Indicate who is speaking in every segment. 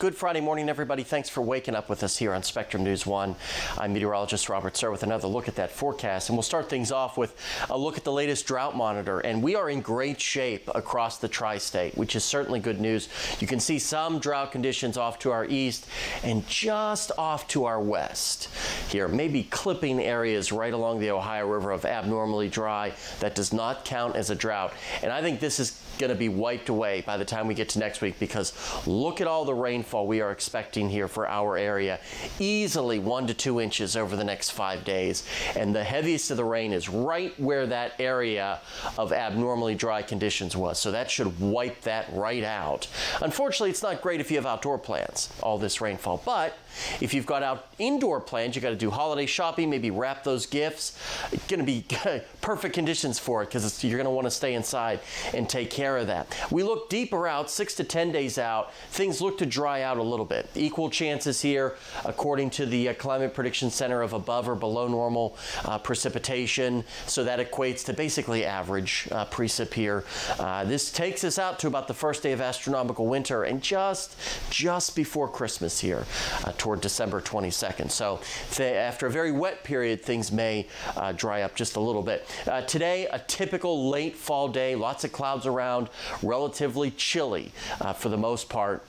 Speaker 1: Good Friday morning, everybody. Thanks for waking up with us here on Spectrum News 1. I'm meteorologist Robert Suhr with another look at that forecast. And we'll start things off with a look at the latest drought monitor. And we are in great shape across the tri-state, which is certainly good news. You can see some drought conditions off to our east and just off to our west here. Maybe clipping areas right along the Ohio River of abnormally dry. That does not count as a drought. And I think this is going to be wiped away by the time we get to next week, because look at all the rainfall we are expecting here for our area. Easily 1 to 2 inches over the next 5 days. And the heaviest of the rain is right where that area of abnormally dry conditions was. So that should wipe that right out. Unfortunately, it's not great if you have outdoor plans, all this rainfall. But if you've got indoor plans, you got to do holiday shopping, maybe wrap those gifts. It's going to be perfect conditions for it, because you're going to want to stay inside and take care of that. We look deeper out, 6 to 10 days out. Things look to dry out a little bit. Equal chances here, according to the Climate Prediction Center, of above or below normal precipitation. So that equates to basically average precip here. This takes us out to about the first day of astronomical winter, and just before Christmas here, toward December 22nd. So after a very wet period, things may dry up just a little bit. Today, a typical late fall day, lots of clouds around, relatively chilly for the most part.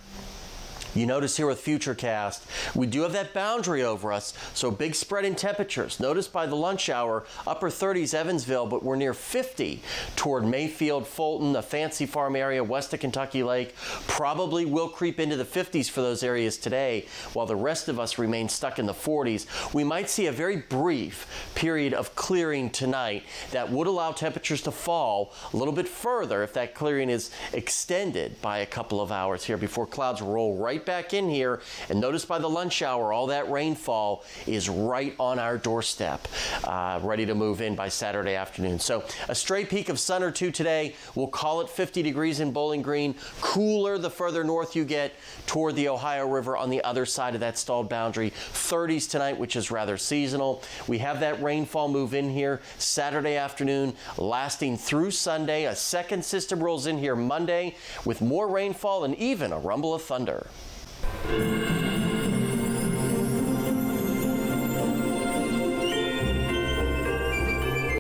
Speaker 1: You notice here with Futurecast, we do have that boundary over us, so big spread in temperatures. Notice by the lunch hour, upper 30s Evansville, but we're near 50 toward Mayfield, Fulton, the Fancy Farm area, west of Kentucky Lake. Probably will creep into the 50s for those areas today, while the rest of us remain stuck in the 40s. We might see a very brief period of clearing tonight that would allow temperatures to fall a little bit further if that clearing is extended by a couple of hours here before clouds roll right back in here. And notice by the lunch hour, all that rainfall is right on our doorstep, ready to move in by Saturday afternoon. So a stray peak of sun or two today. We'll call it 50 degrees in Bowling Green. Cooler the further north you get toward the Ohio River on the other side of that stalled boundary. 30s tonight, which is rather seasonal. We have that rainfall move in here Saturday afternoon, lasting through Sunday. A second system rolls in here Monday with more rainfall and even a rumble of thunder.